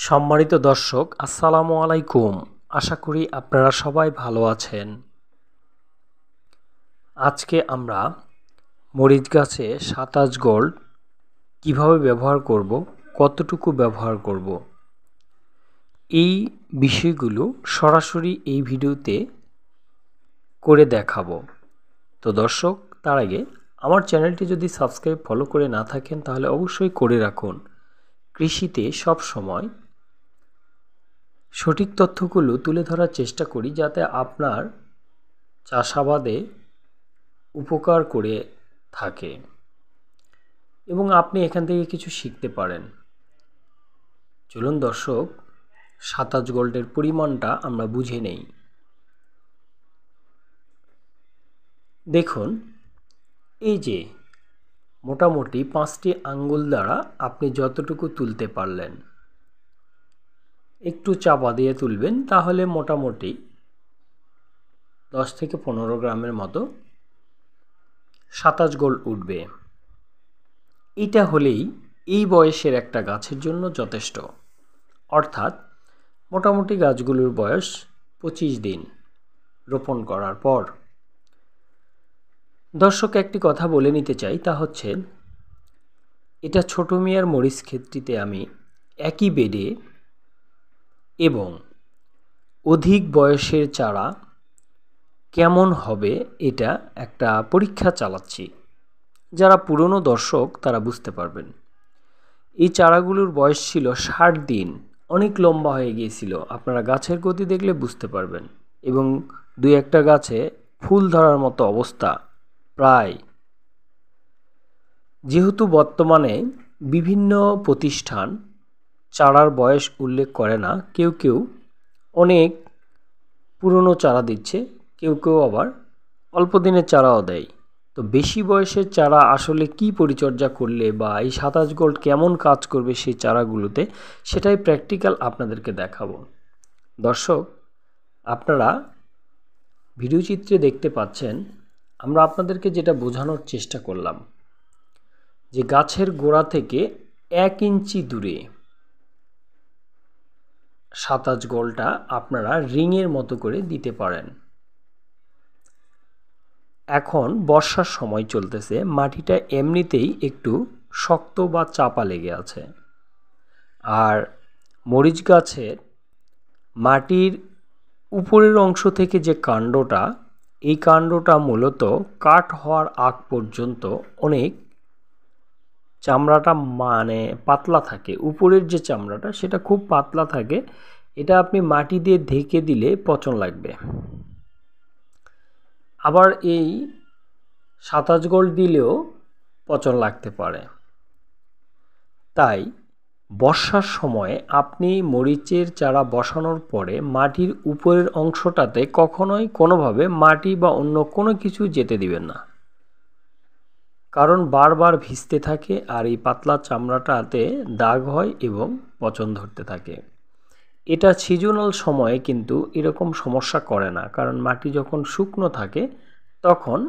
সম্মানিত দর্শক, আসসালামু আলাইকুম। আশা করি আপনারা সবাই ভালো আছেন। আজকে আমরা মরিচ গাছে 27 গোল্ড কিভাবে ব্যবহার করব, কতটুকু ব্যবহার করব, এই বিষয়গুলো সরাসরি এই ভিডিওতে করে দেখাবো। তো দর্শক, তার আগে আমার চ্যানেলটি যদি সাবস্ক্রাইব ফলো করে না থাকেন তাহলে অবশ্যই করে রাখুন। কৃষিতে সব সময় সঠিক তথ্যগুলো তুলে ধরার চেষ্টা করি যাতে আপনার চাষাবাদে উপকার করে থাকে এবং আপনি এখান থেকে কিছু শিখতে পারেন। চলুন দর্শক, 27 গোল্ডের পরিমাণটা আমরা বুঝে নেই। দেখুন, এই যে মোটামুটি 5টি আঙ্গুল দ্বারা আপনি যতটুকু তুলতে পারলেন, একটু চাপা দিয়ে তুলবেন, তাহলে মোটামুটি 10 থেকে 15 গ্রামের মতো 27 গোল্ড উঠবে। এটা হলেই এই বয়সের একটা গাছের জন্য যথেষ্ট। অর্থাৎ মোটামুটি গাছগুলোর বয়স 25 দিন রোপণ করার পর। দর্শক, একটি কথা বলে নিতে চাই, তা হচ্ছে এটা ছোট মিয়ার মরিচ ক্ষেতটিতে আমি একই বেডে এবং অধিক বয়সের চারা কেমন হবে এটা একটা পরীক্ষা চালাচ্ছি। যারা পুরনো দর্শক তারা বুঝতে পারবেন। এই চারাগুলোর বয়স ছিল 60 দিন, অনেক লম্বা হয়ে গিয়েছিল। আপনারা গাছের গতি দেখলে বুঝতে পারবেন। এবং দুই একটা গাছে ফুল ধরার মতো অবস্থা প্রায়। যেহেতু বর্তমানে বিভিন্ন প্রতিষ্ঠান চারার বয়স উল্লেখ করে না, কেউ কেউ অনেক পুরনো চারা দিচ্ছে, কেউ কেউ আবার অল্প দিনের চারাও দেয়। তো বেশি বয়সের চারা আসলে কি পরিচর্যা করলে বা এই 27 গোল্ড কেমন কাজ করবে সেই চারাগুলোতে, সেটাই প্র্যাকটিক্যাল আপনাদেরকে দেখাবো। দর্শক, আপনারা ভিডিও চিত্রে দেখতে পাচ্ছেন, আমরা আপনাদেরকে যেটা বোঝানোর চেষ্টা করলাম যে গাছের গোড়া থেকে 1 ইঞ্চি দূরে 27 গোল্ডটা আপনারা রিংয়ের মতো করে দিতে পারেন। এখন বর্ষার সময় চলতেছে, মাটিটা এমনিতেই একটু শক্ত বা চাপা লেগে আছে। আর মরিচ গাছের মাটির উপরের অংশ থেকে যে কাণ্ডটা, এই কাণ্ডটা মূলত কাট হওয়ার আগ পর্যন্ত অনেক চামড়াটা পাতলা থাকে। উপরের যে চামড়াটা সেটা খুব পাতলা থাকে। এটা আপনি মাটি দিয়ে ঢেকে দিলে পচন লাগবে। আবার এই 27 গোল্ড দিলেও পচন লাগতে পারে। তাই বর্ষার সময় আপনি মরিচের চারা বসানোর পরে মাটির উপরের অংশটাতে কখনোই কোনোভাবে মাটি বা অন্য কোনো কিছু যেতে দিবেন না, কারণ বারবার ভিজতে থাকে আর এই পাতলা চামড়াটাতে দাগ হয় এবং পচন ধরতে থাকে। এটা সিজনাল সময়ে কিন্তু এরকম সমস্যা করে না, কারণ মাটি যখন শুকনো থাকে তখন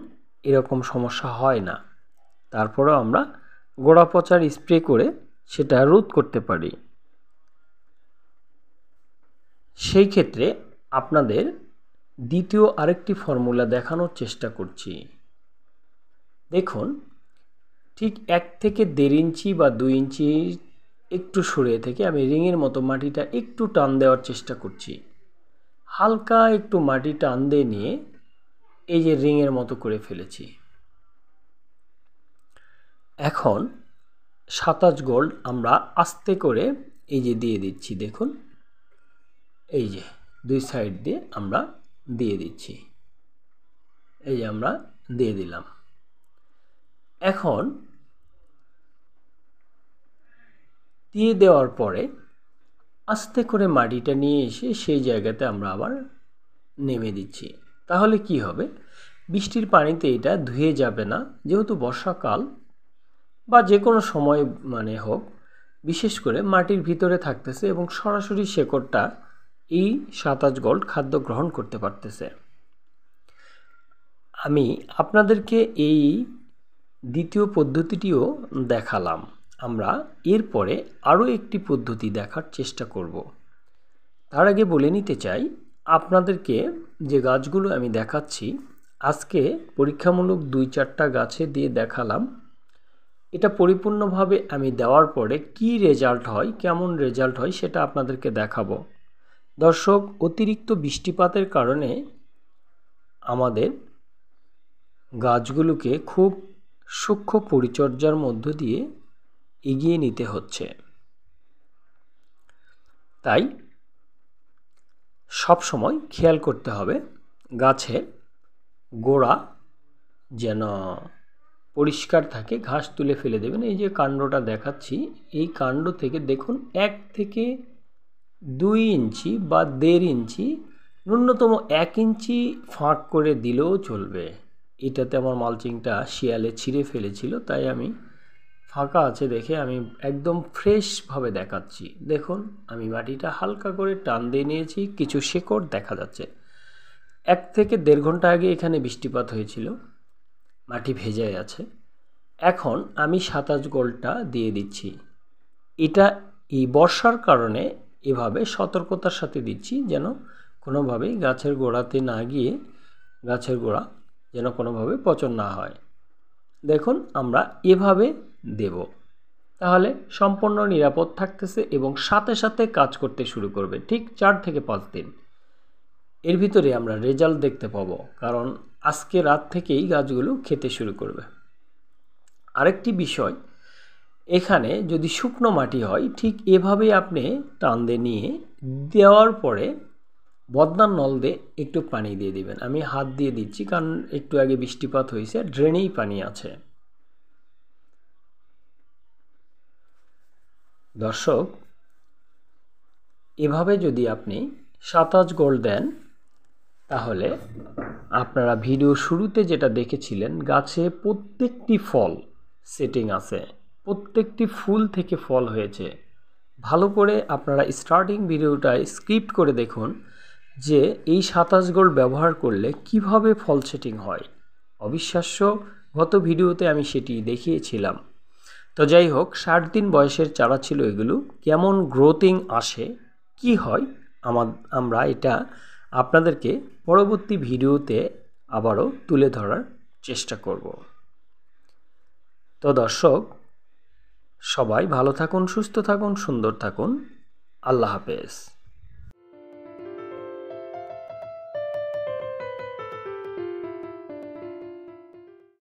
এরকম সমস্যা হয় না। তারপরেও আমরা গোড়া পচার স্প্রে করে সেটা রোধ করতে পারি। সেই ক্ষেত্রে আপনাদের দ্বিতীয় আরেকটি ফর্মুলা দেখানোর চেষ্টা করছি। দেখুন, ঠিক 1 থেকে 1.5 ইঞ্চি বা 2 ইঞ্চি একটু সরিয়ে থেকে আমি রিংয়ের মতো মাটিটা একটু টান দেওয়ার চেষ্টা করছি। হালকা একটু মাটি টান দিয়ে নিয়ে এই যে রিংয়ের মতো করে ফেলেছি। এখন 27 গোল্ড আমরা আস্তে করে এই যে দিয়ে দিচ্ছি। দেখুন, এই যে দুই সাইড দিয়ে আমরা দিয়ে দিচ্ছি। এই যে আমরা দিয়ে দিলাম। এখন দিয়ে দেওয়ার পরে আস্তে করে মাটিটা নিয়ে এসে সেই জায়গাতে আমরা আবার নেমে দিচ্ছি। তাহলে কি হবে, বৃষ্টির পানিতে এটা ধুয়ে যাবে না। যেহেতু বর্ষাকাল বা যে কোনো সময় হোক, বিশেষ করে মাটির ভিতরে থাকতেছে এবং সরাসরি শেকড়টা এই 27 গোল্ড খাদ্য গ্রহণ করতে পারতেছে। আমি আপনাদেরকে এই দ্বিতীয় পদ্ধতিটিও দেখালাম। আমরা এরপরে আরও একটি পদ্ধতি দেখার চেষ্টা করব। তার আগে বলে নিতে চাই আপনাদেরকে যে গাছগুলো আমি দেখাচ্ছি, আজকে পরীক্ষামূলক 2-4টা গাছে দিয়ে দেখালাম। এটা পরিপূর্ণভাবে আমি দেওয়ার পরে কি রেজাল্ট হয়, কেমন রেজাল্ট হয় সেটা আপনাদেরকে দেখাবো। দর্শক, অতিরিক্ত বৃষ্টিপাতের কারণে আমাদের গাছগুলোকে খুব সূক্ষ্ম পরিচর্যার মধ্য দিয়ে এগিয়ে নিতে হচ্ছে। তাই সব সময় খেয়াল করতে হবে গাছের গোড়া যেন পরিষ্কার থাকে, ঘাস তুলে ফেলে দেবেন। এই যে কাণ্ডটা দেখাচ্ছি, এই কাণ্ড থেকে দেখুন 1 থেকে 2 ইঞ্চি বা 1.5 ইঞ্চি, ন্যূনতম 1 ইঞ্চি ফাঁক করে দিলেও চলবে। এটাতে আমার মালচিংটা শিয়ালে ছিঁড়ে ফেলেছিল, তাই আমি ফাঁকা আছে দেখে আমি একদম ফ্রেশভাবে দেখাচ্ছি। দেখুন, আমি মাটিটা হালকা করে টান দিয়ে নিয়েছি, কিছু শেকড় দেখা যাচ্ছে। 1 থেকে 1.5 ঘন্টা আগে এখানে বৃষ্টিপাত হয়েছিল, মাটি ভেজে আছে। এখন আমি 27 গোল্ডটা দিয়ে দিচ্ছি। এটা এই বর্ষার কারণে এভাবে সতর্কতার সাথে দিচ্ছি, যেন কোনোভাবেই গাছের গোড়াতে না গিয়ে গাছের গোড়া যেন কোনোভাবে পচন না হয়। দেখুন, আমরা এভাবে দেব, তাহলে সম্পূর্ণ নিরাপদ থাকতেছে এবং সাথে সাথে কাজ করতে শুরু করবে। ঠিক 4 থেকে 5 দিন এর ভিতরে আমরা রেজাল্ট দেখতে পাবো, কারণ আজকে রাত থেকেই গাছগুলো খেতে শুরু করবে। আরেকটি বিষয়, এখানে যদি শুকনো মাটি হয় ঠিক এভাবেই আপনি টান দিয়ে নিয়ে দেওয়ার পরে বদনার নল দিয়ে একটু পানি দিয়ে দিবেন। আমি হাত দিয়ে দিচ্ছি, কারণ একটু আগে বৃষ্টিপাত হয়েছে, ড্রেনেই পানি আছে। দর্শক, এভাবে যদি আপনি 27 গোল্ড দেন, তাহলে আপনারা ভিডিও শুরুতে যেটা দেখেছিলেন, গাছে প্রত্যেকটি ফল সেটিং আছে, প্রত্যেকটি ফুল থেকে ফল হয়েছে। ভালো করে আপনারা স্টার্টিং ভিডিওটা স্কিপ করে দেখুন যে এই 27 গোল্ড ব্যবহার করলে কিভাবে ফল সেটিং হয়। অবিশ্বাস্য, গত ভিডিওতে আমি সেটি দেখিয়েছিলাম। তো যাই হোক, 60 দিন বয়সের চারা ছিল এগুলো। কেমন গ্রোথিং আসে, কি হয়, আমরা এটা আপনাদেরকে পরবর্তী ভিডিওতে আবারও তুলে ধরার চেষ্টা করব। তো দর্শক, সবাই ভালো থাকুন, সুস্থ থাকুন, সুন্দর থাকুন। আল্লাহ হাফেজ।